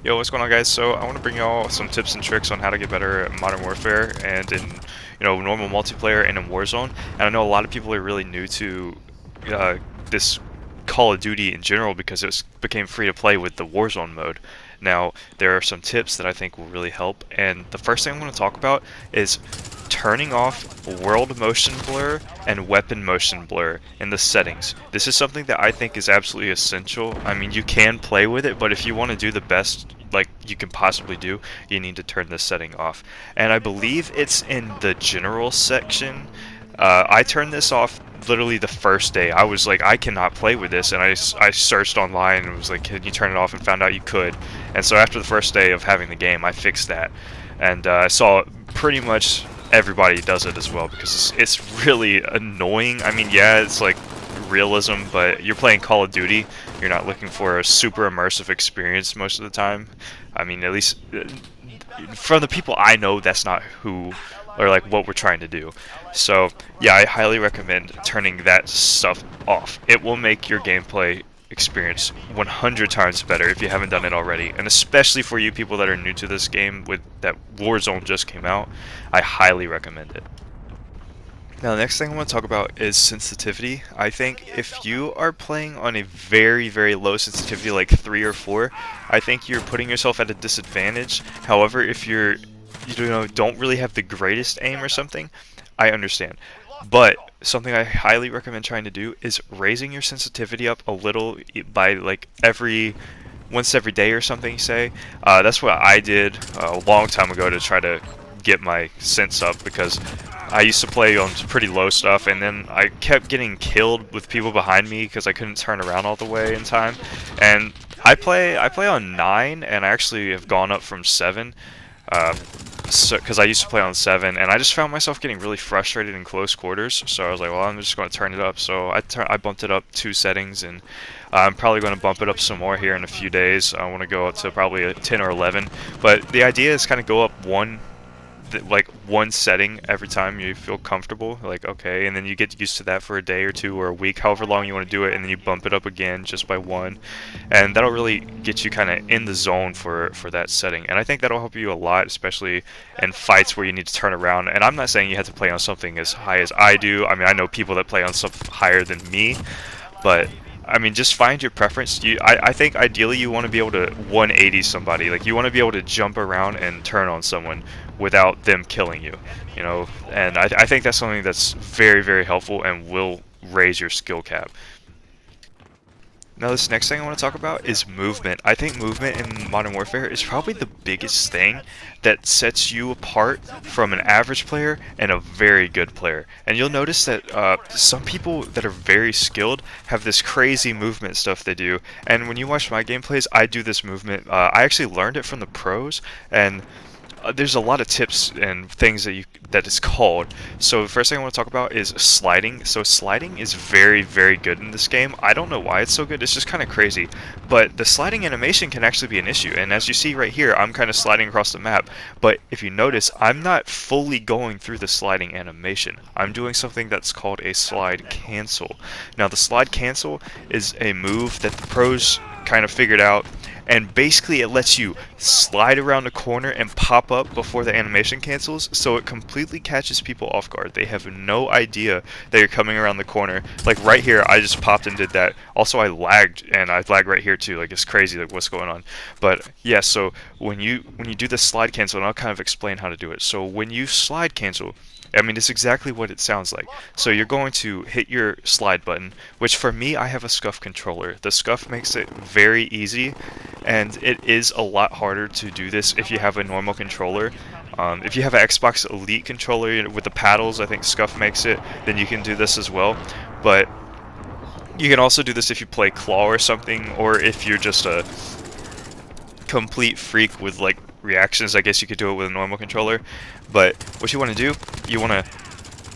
Yo, what's going on, guys? So I want to bring y'all some tips and tricks on how to get better at Modern Warfare and in normal multiplayer and in Warzone. And I know a lot of people are really new to uh, this Call of Duty in general because became free to play with the Warzone mode. Now there are some tips that I think will really help, and the first thing I'm going to talk about is turning off world motion blur and weapon motion blur in the settings. This is something that I think is absolutely essential. I mean, you can play with it, but if you want to do the best like you can possibly do, you need to turn this setting off. And I believe it's in the general section. I turned this off literally the first day. I was like, I cannot play with this, and I searched online and was like, can you turn it off, and found out you could. And so after the first day of having the game, I fixed that, and I saw pretty much everybody does it as well because it's really annoying. I mean, yeah, it's like realism, but you're playing Call of Duty. You're not looking for a super immersive experience most of the time. I mean, at least from the people I know, that's not who or like what we're trying to do. So yeah, I highly recommend turning that stuff off. It will make your gameplay experience 100 times better if you haven't done it already, and especially for you people that are new to this game with that Warzone just came out, I highly recommend it. Now, the next thing I want to talk about is sensitivity. I think if you are playing on a very, very low sensitivity, like 3 or 4, I think you're putting yourself at a disadvantage. However, if don't really have the greatest aim or something, I understand. But something I highly recommend trying to do is raising your sensitivity up a little by like once every day or something, say. That's what I did a long time ago to try to get my sense up, because I used to play on pretty low stuff, and then I kept getting killed with people behind me because I couldn't turn around all the way in time. And I play on 9, and I actually have gone up from 7. Because I used to play on 7, and I just found myself getting really frustrated in close quarters. So I was like, well, I'm just going to turn it up. So I bumped it up 2 settings, and I'm probably going to bump it up some more here in a few days. I want to go up to probably a 10 or 11. But the idea is kind of go up one setting every time you feel comfortable, like okay, and then you get used to that for a day or 2 or a week, however long you want to do it, and then you bump it up again just by 1, and that'll really get you kind of in the zone for that setting. And I think that'll help you a lot, especially in fights where you need to turn around. And I'm not saying you have to play on something as high as I do. I mean, I know people that play on something higher than me, but I mean, just find your preference. I think ideally you want to be able to 180 somebody. Like, you want to be able to jump around and turn on someone without them killing you, And I think that's something that's very, very helpful and will raise your skill cap. Now, this next thing I want to talk about is movement. I think movement in Modern Warfare is probably the biggest thing that sets you apart from an average player and a very good player. And you'll notice that some people that are very skilled have this crazy movement stuff they do. And when you watch my gameplays, I do this movement. I actually learned it from the pros, and there's a lot of tips and things that is called. So the first thing I want to talk about is sliding. So sliding is very, very good in this game. I don't know why it's so good. It's just kind of crazy. But the sliding animation can actually be an issue. And as you see right here, I'm kind of sliding across the map. But if you notice, I'm not fully going through the sliding animation. I'm doing something that's called a slide cancel. Now, the slide cancel is a move that the pros kind of figured out, and basically it lets you slide around the corner and pop up before the animation cancels, so it completely catches people off guard. They have no idea that you're coming around the corner. Like right here, I just popped and did that. Also, I lagged, and I lagged right here too. Like, it's crazy, like, what's going on. But yeah, so when you do the slide cancel, and I'll kind of explain how to do it. So when you slide cancel, I mean, it's exactly what it sounds like. So you're going to hit your slide button, which for me, I have a SCUF controller. The SCUF makes it very easy, and it is a lot harder to do this if you have a normal controller. If you have an Xbox Elite controller with the paddles, I think SCUF makes it, then you can do this as well. But you can also do this if you play Claw or something, or if you're just a complete freak with like reactions. I guess you could do it with a normal controller. But what you want to do, you want to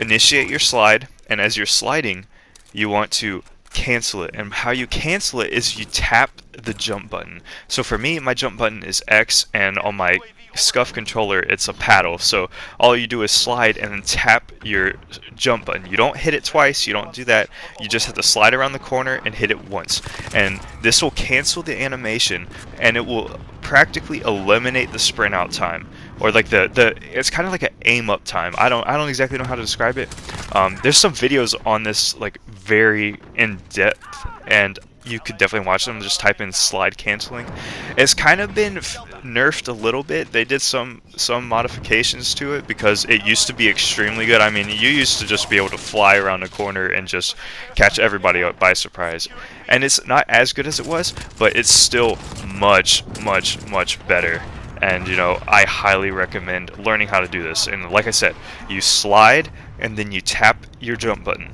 initiate your slide, and as you're sliding, you want to cancel it. And how you cancel it is you tap the jump button. So for me, my jump button is X, and on my SCUF controller, it's a paddle. So all you do is slide and then tap your jump button. You don't hit it twice, you don't do that. You just have to slide around the corner and hit it once. And this will cancel the animation, and it will practically eliminate the sprint out time, or like the it's kind of like an aim up time. I don't exactly know how to describe it. There's some videos on this like very in depth, and you could definitely watch them. Just type in slide canceling. It's kind of been nerfed a little bit. They did some modifications to it because it used to be extremely good. I mean, you used to just be able to fly around a corner and just catch everybody by surprise. And it's not as good as it was, but it's still much better. And you know, I highly recommend learning how to do this. And like I said, you slide and then you tap your jump button.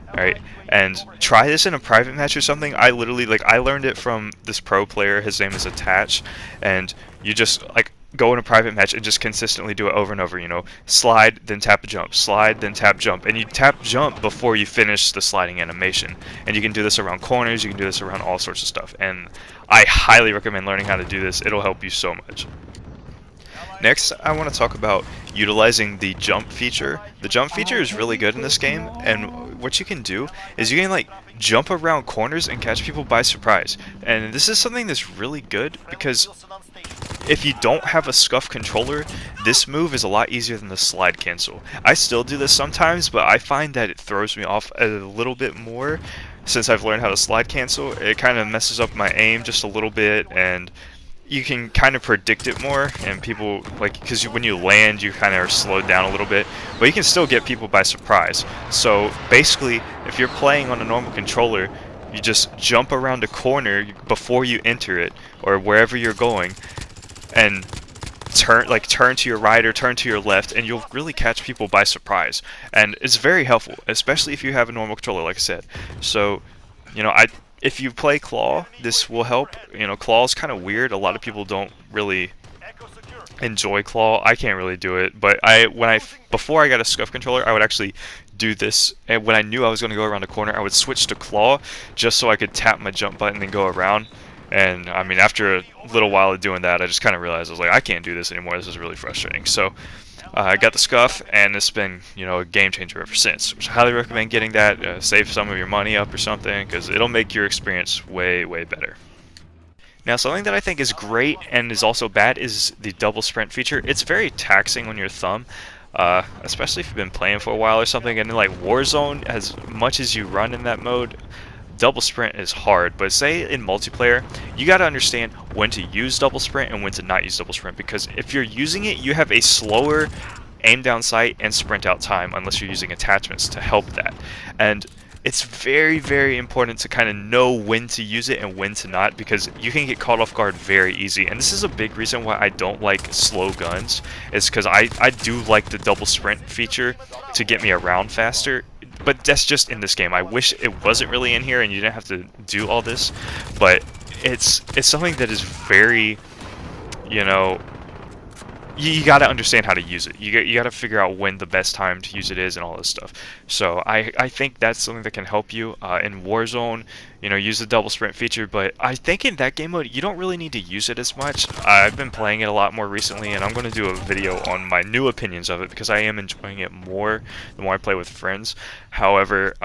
Alright, and try this in a private match or something. I literally, like, I learned it from this pro player. His name is Attach, and you just like go in a private match and just consistently do it over and over. You know, slide, then tap jump, slide, then tap jump, and you tap jump before you finish the sliding animation. And you can do this around corners. You can do this around all sorts of stuff. And I highly recommend learning how to do this. It'll help you so much. Next, I want to talk about utilizing the jump feature. The jump feature is really good in this game, and what you can do is you can like jump around corners and catch people by surprise. And this is something that's really good because if you don't have a scuff controller, this move is a lot easier than the slide cancel. I still do this sometimes, but I find that it throws me off a little bit more since I've learned how to slide cancel. It kind of messes up my aim just a little bit, and you can kind of predict it more, and people, like, because when you land you kind of are slowed down a little bit, but you can still get people by surprise. So basically, if you're playing on a normal controller, you just jump around a corner before you enter it, or wherever you're going, and turn to your right or turn to your left, and you'll really catch people by surprise. And it's very helpful, especially if you have a normal controller, like I said. So, you know, if you play Claw, this will help. You know, Claw is kind of weird. A lot of people don't really enjoy Claw. I can't really do it, but before I got a scuff controller, I would actually do this. And when I knew I was going to go around a corner, I would switch to Claw just so I could tap my jump button and go around. And I mean, after a little while of doing that, I just kind of realized I was like, I can't do this anymore. This is really frustrating. So I got the scuff, and it's been, you know, a game changer ever since. Which I highly recommend getting that. Save some of your money up or something, because it'll make your experience way better. Now, something that I think is great and is also bad is the double sprint feature. It's very taxing on your thumb, especially if you've been playing for a while or something. And in like Warzone, as much as you run in that mode, double sprint is hard. But say in multiplayer, you got to understand when to use double sprint and when to not use double sprint, because if you're using it, you have a slower aim down sight and sprint out time unless you're using attachments to help that. And it's very important to kind of know when to use it and when to not, because you can get caught off guard very easy. And this is a big reason why I don't like slow guns, is because I do like the double sprint feature to get me around faster. But that's just in this game. I wish it wasn't really in here and you didn't have to do all this, but it's something that is very, you know, you got to understand how to use it. You got to figure out when the best time to use it is and all this stuff. So I think that's something that can help you in Warzone. You know, use the double sprint feature, but I think in that game mode you don't really need to use it as much. I've been playing it a lot more recently, and I'm going to do a video on my new opinions of it because I am enjoying it more the more I play with friends. However,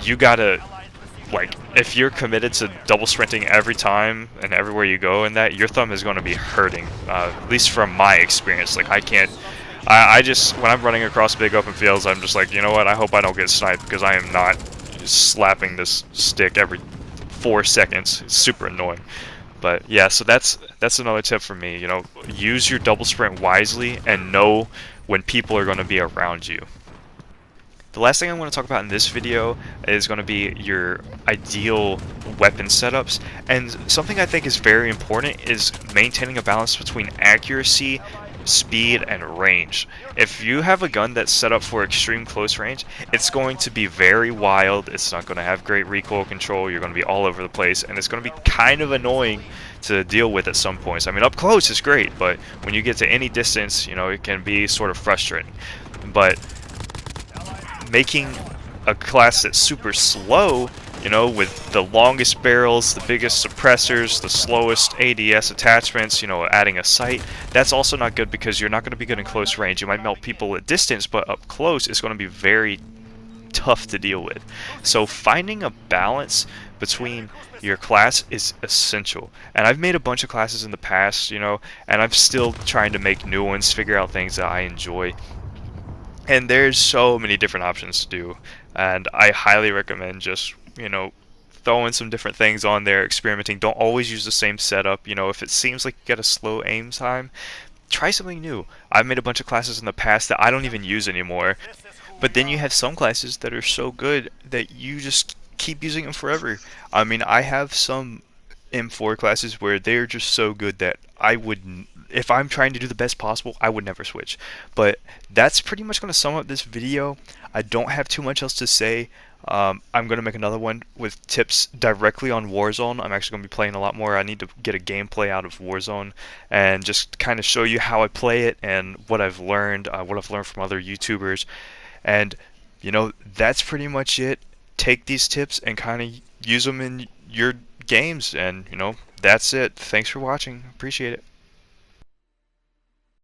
you gotta, like, if you're committed to double sprinting every time and everywhere you go, and that, your thumb is going to be hurting. At least from my experience. Like, I just, when I'm running across big open fields, I'm just like, you know what, I hope I don't get sniped, because I am not slapping this stick every 4 seconds. It's super annoying. But yeah, so that's another tip for me. You know, use your double sprint wisely and know when people are going to be around you. The last thing I want to talk about in this video is going to be your ideal weapon setups, and something I think is very important is maintaining a balance between accuracy, speed, and range. If you have a gun that's set up for extreme close range, it's going to be very wild, it's not going to have great recoil control, you're going to be all over the place, and it's going to be kind of annoying to deal with at some points. I mean, up close is great, but when you get to any distance, you know, it can be sort of frustrating. But making a class that's super slow, you know, with the longest barrels, the biggest suppressors, the slowest ADS attachments, you know, adding a sight, that's also not good, because you're not going to be good in close range. You might melt people at distance, but up close is going to be very tough to deal with. So finding a balance between your class is essential. And I've made a bunch of classes in the past, you know, and I'm still trying to make new ones, figure out things that I enjoy. And there's so many different options to do, and I highly recommend just, you know, throwing some different things on there, experimenting. Don't always use the same setup. You know, if it seems like you get a slow aim time, try something new. I've made a bunch of classes in the past that I don't even use anymore, but then you have some classes that are so good that you just keep using them forever. I mean, I have some M4 classes where they're just so good that I would, if I'm trying to do the best possible, I would never switch. But that's pretty much going to sum up this video. I don't have too much else to say. I'm going to make another one with tips directly on Warzone. I'm actually going to be playing a lot more. I need to get a gameplay out of Warzone and just kind of show you how I play it and what I've learned from other YouTubers. And, you know, that's pretty much it. Take these tips and kind of use them in your games, and, you know, that's it. Thanks for watching. Appreciate it.